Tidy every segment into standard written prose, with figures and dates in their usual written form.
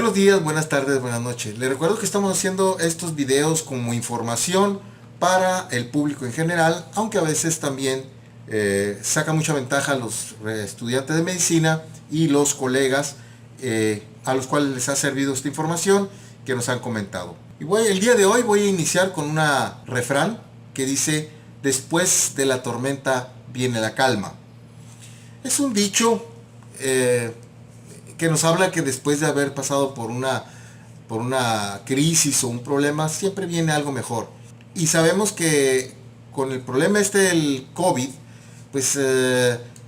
Buenos días, buenas tardes, buenas noches. Les recuerdo que estamos haciendo estos videos como información para el público en general, aunque a veces también saca mucha ventaja a los estudiantes de medicina y los colegas a los cuales les ha servido esta información que nos han comentado. El día de hoy voy a iniciar con una refrán que dice: después de la tormenta viene la calma. Es un dicho que nos habla que después de haber pasado por una crisis o un problema, siempre viene algo mejor. Y sabemos que con el problema del COVID, pues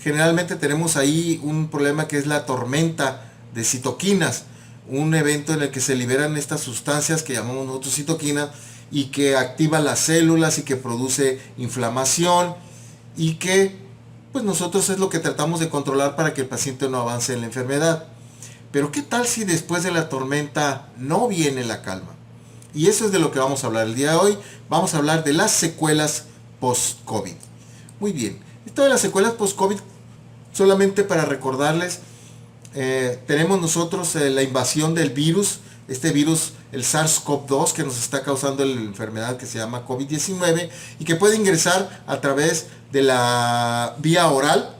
generalmente tenemos ahí un problema que es la tormenta de citoquinas, un evento en el que se liberan estas sustancias que llamamos nosotros citoquinas y que activa las células y que produce inflamación y que pues nosotros es lo que tratamos de controlar para que el paciente no avance en la enfermedad. Pero ¿qué tal si después de la tormenta no viene la calma? Y eso es de lo que vamos a hablar el día de hoy. Vamos a hablar de las secuelas post-COVID. Muy bien, esto de las secuelas post-COVID, solamente para recordarles, tenemos nosotros la invasión del virus, este virus, el SARS-CoV-2, que nos está causando la enfermedad que se llama COVID-19 y que puede ingresar a través de la vía oral.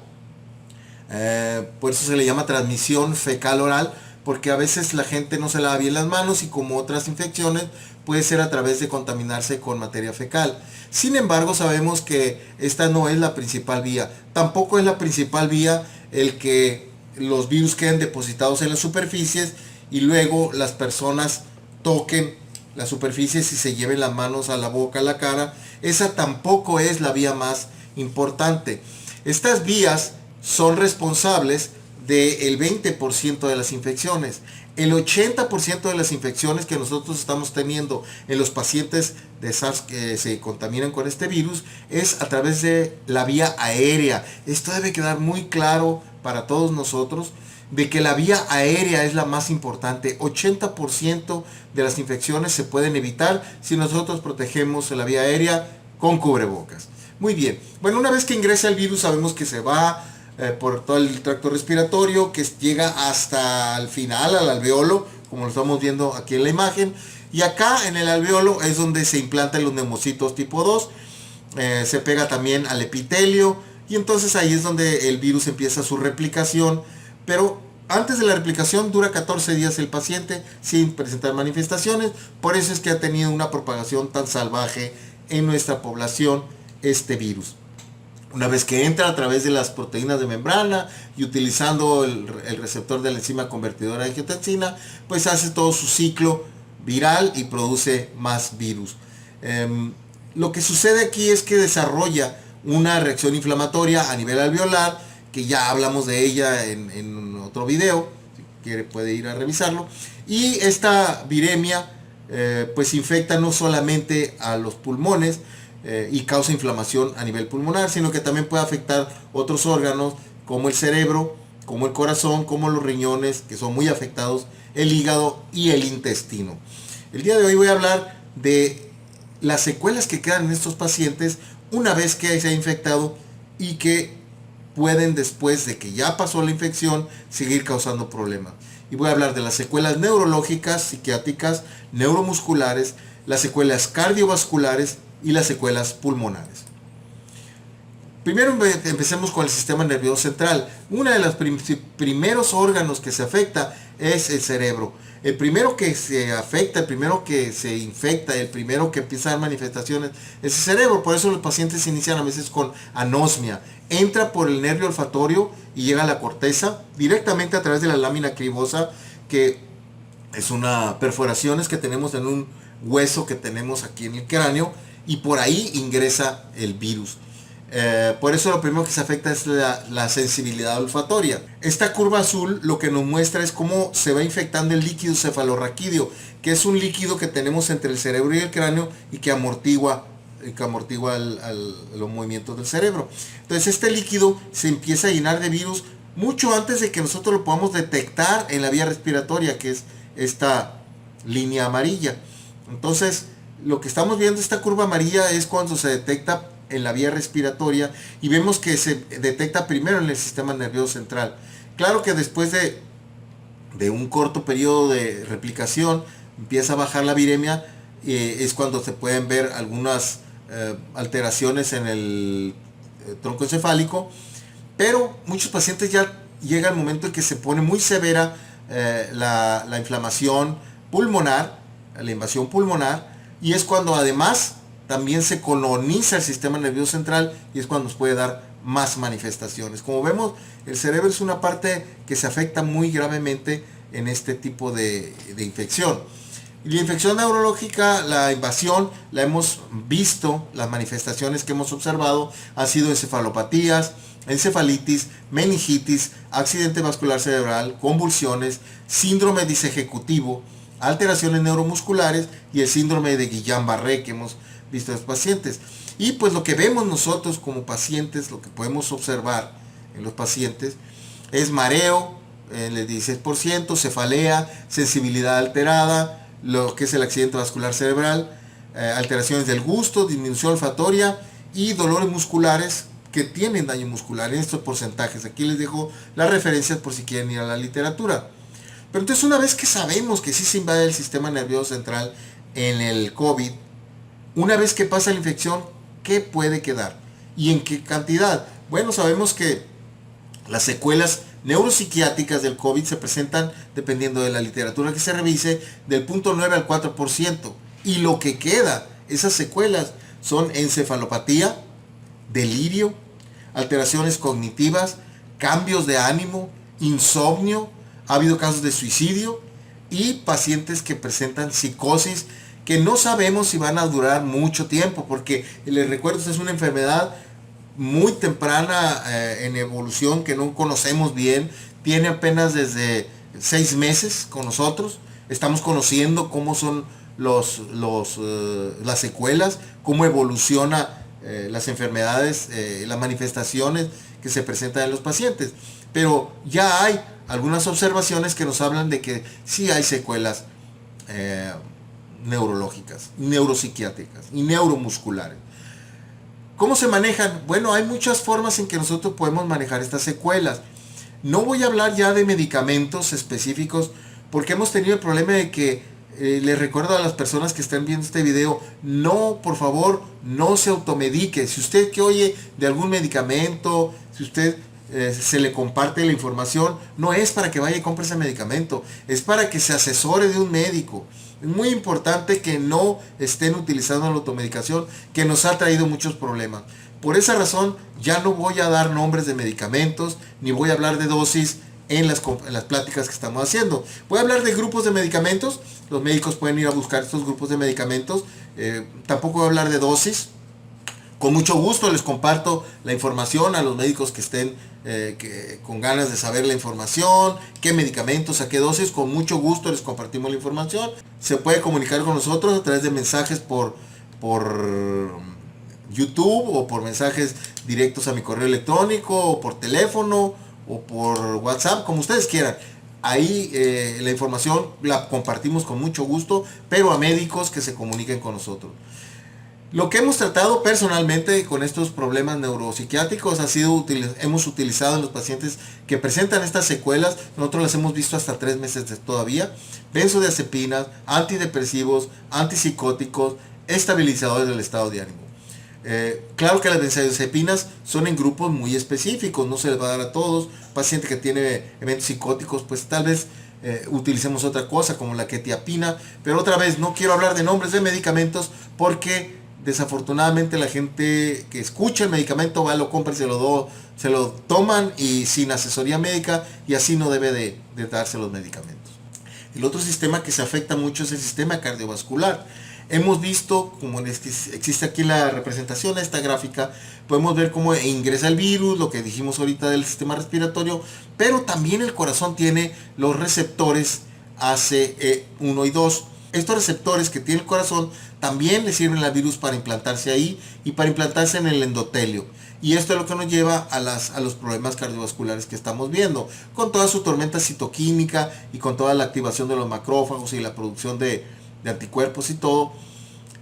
Por eso se le llama transmisión fecal oral, porque a veces la gente no se lava bien las manos y como otras infecciones puede ser a través de contaminarse con materia fecal. Sin embargo, sabemos que esta no es la principal vía. Tampoco es la principal vía el que los virus queden depositados en las superficies y luego las personas toquen las superficies y se lleven las manos a la boca, a la cara. Esa tampoco es la vía más importante. Estas vías son responsables del 20% de las infecciones. El 80% de las infecciones que nosotros estamos teniendo en los pacientes de SARS que se contaminan con este virus es a través de la vía aérea. Esto debe quedar muy claro para todos nosotros, de que la vía aérea es la más importante. 80% de las infecciones se pueden evitar si nosotros protegemos la vía aérea con cubrebocas. Muy bien, bueno, una vez que ingresa el virus sabemos que se va por todo el tracto respiratorio, que llega hasta el final, al alveolo, como lo estamos viendo aquí en la imagen. Y acá en el alveolo es donde se implantan los neumocitos tipo 2, se pega también al epitelio y entonces ahí es donde el virus empieza su replicación. Pero antes de la replicación dura 14 días el paciente sin presentar manifestaciones. Por eso es que ha tenido una propagación tan salvaje en nuestra población este virus. Una vez que entra a través de las proteínas de membrana y utilizando el receptor de la enzima convertidora de angiotensina, pues hace todo su ciclo viral y produce más virus. Lo que sucede aquí es que desarrolla una reacción inflamatoria a nivel alveolar, que ya hablamos de ella en otro video, si quiere puede ir a revisarlo. Y esta viremia pues infecta no solamente a los pulmones, y causa inflamación a nivel pulmonar, sino que también puede afectar otros órganos como el cerebro, como el corazón, como los riñones, que son muy afectados, el hígado y el intestino. El día de hoy voy a hablar de las secuelas que quedan en estos pacientes una vez que se ha infectado y que pueden, después de que ya pasó la infección, seguir causando problemas. Y voy a hablar de las secuelas neurológicas, psiquiátricas, neuromusculares, las secuelas cardiovasculares y las secuelas pulmonares. Primero empecemos con el sistema nervioso central. Uno de los primeros órganos que se afecta es el cerebro. El primero que se afecta, el primero que se infecta, el primero que empieza a dar manifestaciones es el cerebro. Por eso los pacientes se inician a veces con anosmia. Entra por el nervio olfatorio y llega a la corteza directamente a través de la lámina cribosa, que es una perforaciones que tenemos en un hueso que tenemos aquí en el cráneo, y por ahí ingresa el virus. Por eso lo primero que se afecta es la sensibilidad olfatoria. Esta curva azul lo que nos muestra es cómo se va infectando el líquido cefalorraquídeo, que es un líquido que tenemos entre el cerebro y el cráneo y que amortigua los movimientos del cerebro. Entonces este líquido se empieza a llenar de virus mucho antes de que nosotros lo podamos detectar en la vía respiratoria, que es esta línea amarilla. Entonces lo que estamos viendo, esta curva amarilla, es cuando se detecta en la vía respiratoria y vemos que se detecta primero en el sistema nervioso central. Claro que después de de un corto periodo de replicación, empieza a bajar la viremia, es cuando se pueden ver algunas alteraciones en el tronco encefálico, pero muchos pacientes ya llega el momento en que se pone muy severa la inflamación pulmonar, la invasión pulmonar, y es cuando además también se coloniza el sistema nervioso central y es cuando nos puede dar más manifestaciones. Como vemos, el cerebro es una parte que se afecta muy gravemente en este tipo de infección. Y la infección neurológica, la invasión, la hemos visto, las manifestaciones que hemos observado han sido encefalopatías, encefalitis, meningitis, accidente vascular cerebral, convulsiones, síndrome disejecutivo, alteraciones neuromusculares y el síndrome de Guillain-Barré que hemos visto en los pacientes. Y pues lo que vemos nosotros como pacientes, lo que podemos observar en los pacientes es mareo, el 16%, cefalea, sensibilidad alterada, lo que es el accidente vascular cerebral, alteraciones del gusto, disminución olfatoria y dolores musculares que tienen daño muscular en estos porcentajes. Aquí les dejo las referencias por si quieren ir a la literatura. Pero entonces, una vez que sabemos que sí se invade el sistema nervioso central en el COVID, una vez que pasa la infección, ¿qué puede quedar? ¿Y en qué cantidad? Bueno, sabemos que las secuelas neuropsiquiátricas del COVID se presentan, dependiendo de la literatura que se revise, del 0.9 al 4%. Y lo que queda, esas secuelas, son encefalopatía, delirio, alteraciones cognitivas, cambios de ánimo, insomnio, ha habido casos de suicidio y pacientes que presentan psicosis que no sabemos si van a durar mucho tiempo, porque les recuerdo, esta es una enfermedad muy temprana en evolución que no conocemos bien, tiene apenas desde 6 meses con nosotros, estamos conociendo cómo son las secuelas, cómo evoluciona las enfermedades, las manifestaciones que se presentan en los pacientes, pero ya hay algunas observaciones que nos hablan de que sí hay secuelas neurológicas, neuropsiquiátricas y neuromusculares. ¿Cómo se manejan? Bueno, hay muchas formas en que nosotros podemos manejar estas secuelas. No voy a hablar ya de medicamentos específicos porque hemos tenido el problema de que les recuerdo a las personas que están viendo este video, no, por favor, no se automedique. Si usted que oye de algún medicamento, si usted se le comparte la información, no es para que vaya y compre ese medicamento, es para que se asesore de un médico. Es muy importante que no estén utilizando la automedicación, que nos ha traído muchos problemas. Por esa razón ya no voy a dar nombres de medicamentos, ni voy a hablar de dosis en las pláticas que estamos haciendo. Voy a hablar de grupos de medicamentos, los médicos pueden ir a buscar estos grupos de medicamentos. Tampoco voy a hablar de dosis. Con mucho gusto les comparto la información a los médicos que estén con ganas de saber la información, qué medicamentos, a qué dosis. Con mucho gusto les compartimos la información. Se puede comunicar con nosotros a través de mensajes por YouTube o por mensajes directos a mi correo electrónico o por teléfono o por WhatsApp, como ustedes quieran. Ahí la información la compartimos con mucho gusto, pero a médicos que se comuniquen con nosotros. Lo que hemos tratado personalmente con estos problemas neuropsiquiátricos ha sido hemos utilizado en los pacientes que presentan estas secuelas, nosotros las hemos visto hasta 3 meses todavía, benzodiazepinas, antidepresivos, antipsicóticos, estabilizadores del estado de ánimo. Claro que las benzodiazepinas son en grupos muy específicos, no se les va a dar a todos. Paciente que tiene eventos psicóticos, pues tal vez utilicemos otra cosa como la quetiapina, pero otra vez no quiero hablar de nombres de medicamentos porque desafortunadamente la gente que escucha el medicamento va, lo compra y se lo toman y sin asesoría médica, y así no debe de darse los medicamentos. El otro sistema que se afecta mucho es el sistema cardiovascular. Hemos visto, como existe aquí la representación, esta gráfica, podemos ver cómo ingresa el virus, lo que dijimos ahorita del sistema respiratorio, pero también el corazón tiene los receptores ACE1 y 2. Estos receptores que tiene el corazón también le sirven al virus para implantarse ahí y para implantarse en el endotelio. Y esto es lo que nos lleva a los problemas cardiovasculares que estamos viendo, con toda su tormenta citoquímica y con toda la activación de los macrófagos y la producción de anticuerpos y todo.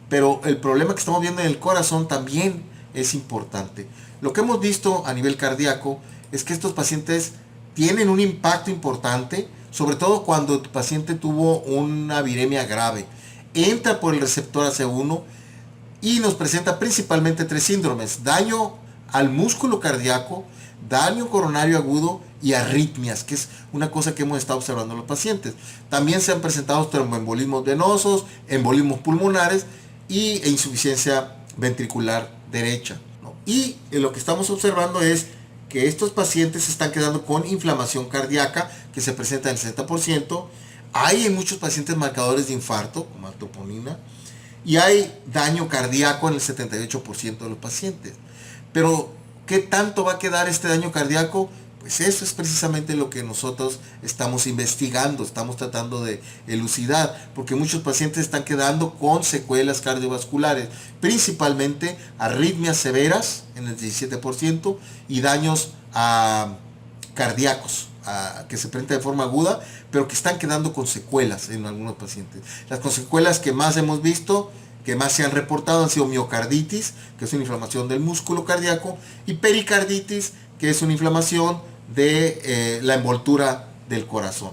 Pero el problema que estamos viendo en el corazón también es importante. Lo que hemos visto a nivel cardíaco es que estos pacientes tienen un impacto importante sobre todo cuando tu paciente tuvo una viremia grave. Entra por el receptor AC1 y nos presenta principalmente 3 síndromes: daño al músculo cardíaco, daño coronario agudo y arritmias, que es una cosa que hemos estado observando en los pacientes. También se han presentado tromboembolismos venosos, embolismos pulmonares e insuficiencia ventricular derecha, ¿no? Y lo que estamos observando es que estos pacientes se están quedando con inflamación cardíaca, que se presenta en el 60%. Hay en muchos pacientes marcadores de infarto, como la troponina, y hay daño cardíaco en el 78% de los pacientes. Pero, ¿qué tanto va a quedar este daño cardíaco? Pues eso es precisamente lo que nosotros estamos investigando, estamos tratando de elucidar, porque muchos pacientes están quedando con secuelas cardiovasculares, principalmente arritmias severas en el 17% y daños cardíacos que se presentan de forma aguda, pero que están quedando con secuelas en algunos pacientes. Las secuelas que más hemos visto, que más se han reportado, han sido miocarditis, que es una inflamación del músculo cardíaco, y pericarditis, que es una inflamación de la envoltura del corazón.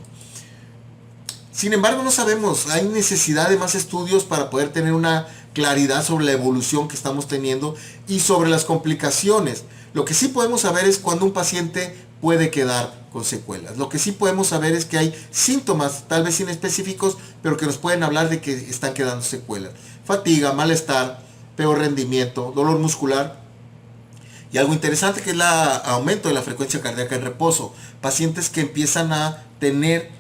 Sin embargo, no sabemos, hay necesidad de más estudios para poder tener una claridad sobre la evolución que estamos teniendo y sobre las complicaciones. Lo que sí podemos saber es cuando un paciente puede quedar con secuelas. Lo que sí podemos saber es que hay síntomas, tal vez inespecíficos, pero que nos pueden hablar de que están quedando secuelas. Fatiga, malestar, peor rendimiento, dolor muscular. Y algo interesante que es el aumento de la frecuencia cardíaca en reposo. Pacientes que empiezan a tener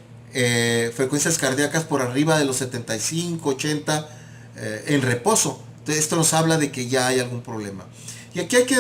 frecuencias cardíacas por arriba de los 75, 80 en reposo. Entonces esto nos habla de que ya hay algún problema. Y aquí hay que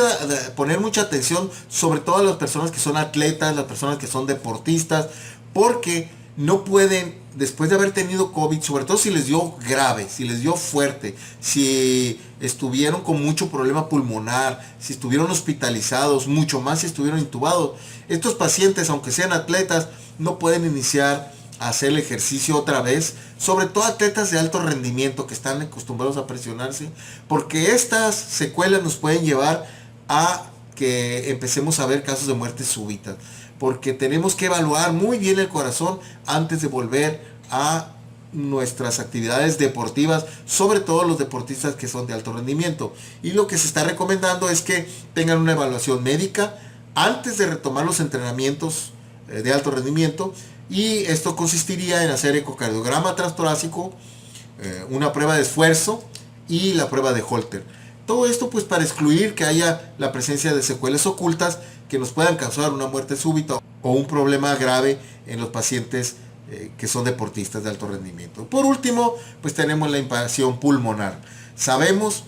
poner mucha atención, sobre todo a las personas que son atletas, las personas que son deportistas, porque no pueden, después de haber tenido COVID, sobre todo si les dio grave, si les dio fuerte, si estuvieron con mucho problema pulmonar, si estuvieron hospitalizados, mucho más si estuvieron intubados, estos pacientes, aunque sean atletas, no pueden iniciar a hacer el ejercicio otra vez, sobre todo atletas de alto rendimiento que están acostumbrados a presionarse, porque estas secuelas nos pueden llevar a que empecemos a ver casos de muerte súbita, porque tenemos que evaluar muy bien el corazón antes de volver a nuestras actividades deportivas, sobre todo los deportistas que son de alto rendimiento. Y lo que se está recomendando es que tengan una evaluación médica antes de retomar los entrenamientos de alto rendimiento, y esto consistiría en hacer ecocardiograma transtorácico, una prueba de esfuerzo y la prueba de Holter. Todo esto pues para excluir que haya la presencia de secuelas ocultas que nos puedan causar una muerte súbita o un problema grave en los pacientes que son deportistas de alto rendimiento. Por último, pues tenemos la invasión pulmonar. Sabemos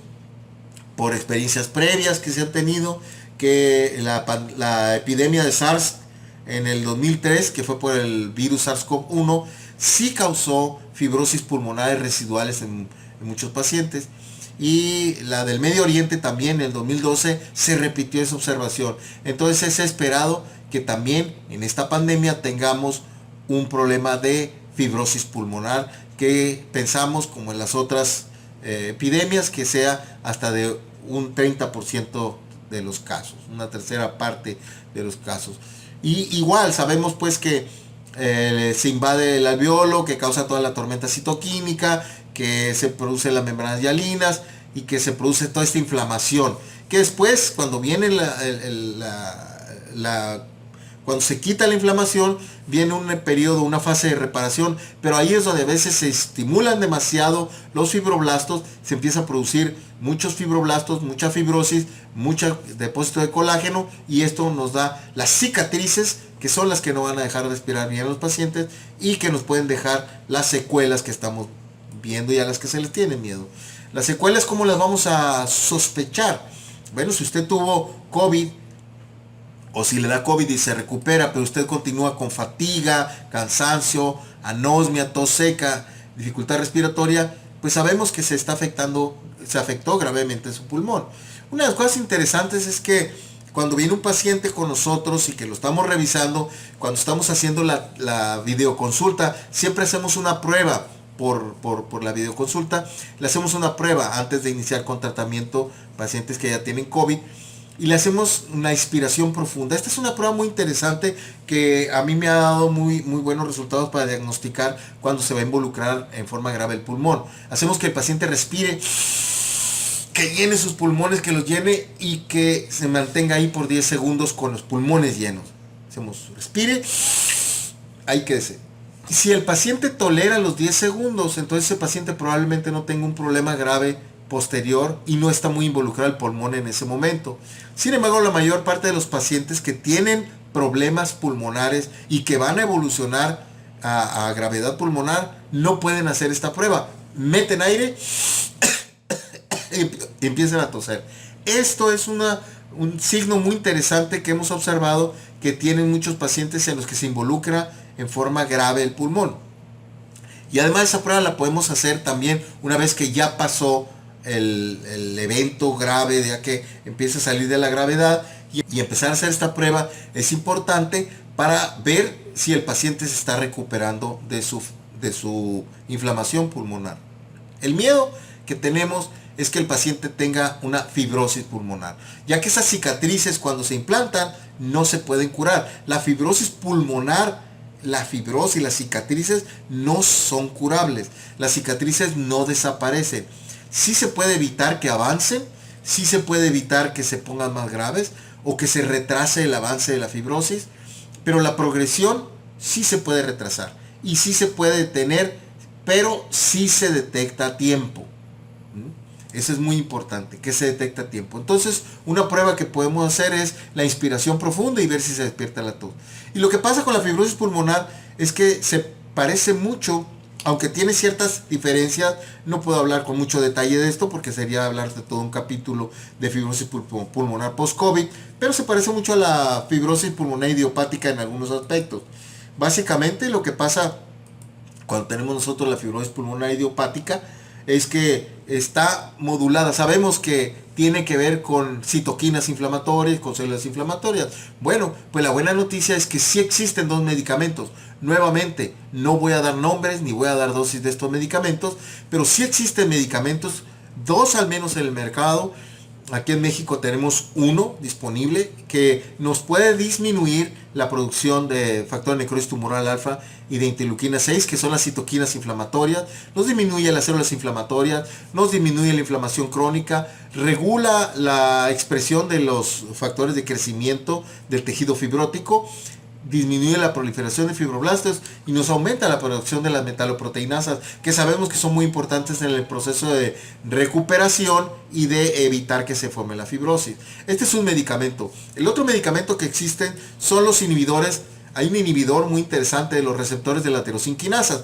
por experiencias previas que se han tenido que la epidemia de SARS en el 2003, que fue por el virus SARS-CoV-1, sí causó fibrosis pulmonares residuales en muchos pacientes. Y la del Medio Oriente también en el 2012 se repitió esa observación. Entonces es esperado que también en esta pandemia tengamos un problema de fibrosis pulmonar, que pensamos, como en las otras epidemias, que sea hasta de un 30% de los casos, una tercera parte de los casos. Y igual sabemos pues que se invade el alveolo, que causa toda la tormenta citoquímica, que se produce las membranas hialinas y que se produce toda esta inflamación, que después cuando viene cuando se quita la inflamación, viene un periodo, una fase de reparación, pero ahí es donde a veces se estimulan demasiado los fibroblastos, se empieza a producir muchos fibroblastos, mucha fibrosis, mucho depósito de colágeno, y esto nos da las cicatrices, que son las que no van a dejar respirar bien a los pacientes y que nos pueden dejar las secuelas que estamos viendo y a las que se les tiene miedo. Las secuelas, ¿cómo las vamos a sospechar? Bueno, si usted tuvo COVID, o si le da COVID y se recupera, pero usted continúa con fatiga, cansancio, anosmia, tos seca, dificultad respiratoria, pues sabemos que se afectó gravemente su pulmón. Una de las cosas interesantes es que cuando viene un paciente con nosotros y que lo estamos revisando, cuando estamos haciendo la videoconsulta, siempre hacemos una prueba por la videoconsulta. Le hacemos una prueba antes de iniciar con tratamiento pacientes que ya tienen COVID. y le hacemos una inspiración profunda. Esta es una prueba muy interesante que a mí me ha dado muy buenos resultados para diagnosticar cuando se va a involucrar en forma grave el pulmón. Hacemos que el paciente respire, que llene sus pulmones, que los llene y que se mantenga ahí por 10 segundos con los pulmones llenos. Hacemos, respire, ahí quédese. Y si el paciente tolera los 10 segundos, entonces ese paciente probablemente no tenga un problema grave posterior y no está muy involucrado el pulmón en ese momento. Sin embargo, la mayor parte de los pacientes que tienen problemas pulmonares y que van a evolucionar a gravedad pulmonar no pueden hacer esta prueba. Meten aire y empiezan a toser. Esto es un signo muy interesante que hemos observado que tienen muchos pacientes en los que se involucra en forma grave el pulmón. Y además esa prueba la podemos hacer también una vez que ya pasó el evento grave, ya que empieza a salir de la gravedad, y empezar a hacer esta prueba es importante para ver si el paciente se está recuperando de su inflamación pulmonar. El miedo que tenemos es que el paciente tenga una fibrosis pulmonar, ya que esas cicatrices cuando se implantan no se pueden curar. La fibrosis pulmonar, la fibrosis, las cicatrices no son curables. Las cicatrices no desaparecen. Sí se puede evitar que avancen, sí se puede evitar que se pongan más graves o que se retrase el avance de la fibrosis, pero la progresión sí se puede retrasar y sí se puede detener, pero sí se detecta a tiempo. Eso es muy importante, que se detecta a tiempo. Entonces, una prueba que podemos hacer es la inspiración profunda y ver si se despierta la tos. Y lo que pasa con la fibrosis pulmonar es que se parece mucho, aunque tiene ciertas diferencias. No puedo hablar con mucho detalle de esto porque sería hablar de todo un capítulo de fibrosis pulmonar post-COVID, pero se parece mucho a la fibrosis pulmonar idiopática en algunos aspectos. Básicamente lo que pasa cuando tenemos nosotros la fibrosis pulmonar idiopática es que está modulada. Sabemos que tiene que ver con citoquinas inflamatorias, con células inflamatorias. Bueno, pues la buena noticia es que sí existen dos medicamentos. Nuevamente, no voy a dar nombres ni voy a dar dosis de estos medicamentos, pero sí existen medicamentos, dos al menos en el mercado. Aquí en México tenemos uno disponible que nos puede disminuir la producción de factor de necrosis tumoral alfa y de interleuquina 6, que son las citoquinas inflamatorias. Nos disminuye las células inflamatorias, nos disminuye la inflamación crónica, regula la expresión de los factores de crecimiento del tejido fibrótico, disminuye la proliferación de fibroblastos y nos aumenta la producción de las metaloproteinasas, que sabemos que son muy importantes en el proceso de recuperación y de evitar que se forme la fibrosis. Este es un medicamento. El otro medicamento que existen son los inhibidores. Hay un inhibidor muy interesante de los receptores de la tirosinquinasas.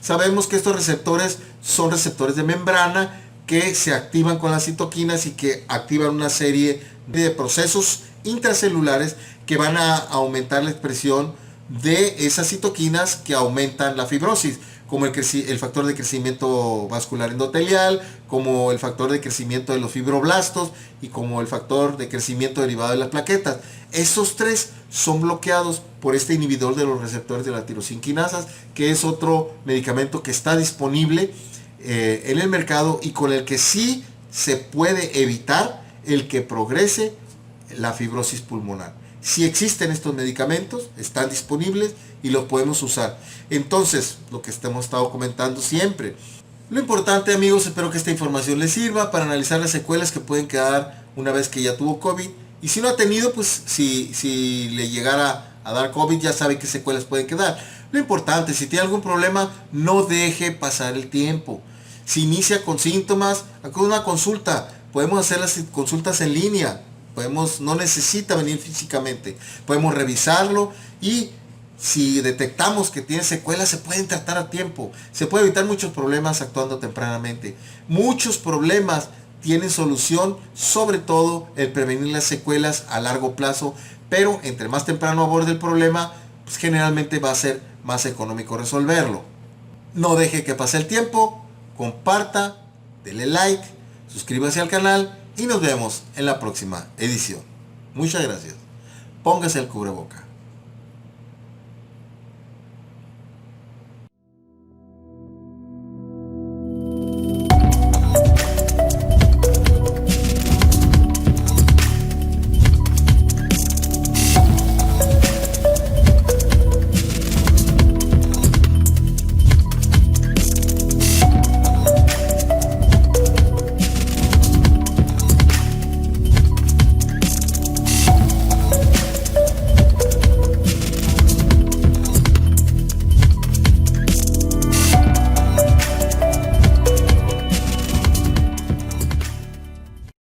Sabemos que estos receptores son receptores de membrana que se activan con las citoquinas y que activan una serie de procesos intracelulares que van a aumentar la expresión de esas citoquinas que aumentan la fibrosis, como el factor de crecimiento vascular endotelial, como el factor de crecimiento de los fibroblastos y como el factor de crecimiento derivado de las plaquetas. Esos tres son bloqueados por este inhibidor de los receptores de la tirosinquinasas, que es otro medicamento que está disponible en el mercado y con el que sí se puede evitar el que progrese la fibrosis pulmonar. Si existen estos medicamentos, están disponibles y los podemos usar. Entonces, lo que hemos estado comentando siempre. Lo importante, amigos, espero que esta información les sirva para analizar las secuelas que pueden quedar una vez que ya tuvo COVID. Y si no ha tenido, pues si le llegara a dar COVID, ya sabe qué secuelas pueden quedar. Lo importante, si tiene algún problema, no deje pasar el tiempo. Si inicia con síntomas, acude a una consulta. Podemos hacer las consultas en línea. No necesita venir físicamente. Podemos revisarlo y si detectamos que tiene secuelas, se pueden tratar a tiempo. Se puede evitar muchos problemas actuando tempranamente. Muchos problemas tienen solución, sobre todo el prevenir las secuelas a largo plazo, pero entre más temprano aborde el problema, pues generalmente va a ser más económico resolverlo. No deje que pase el tiempo, comparta, dele like, suscríbase al canal y nos vemos en la próxima edición. Muchas gracias. Póngase el cubreboca.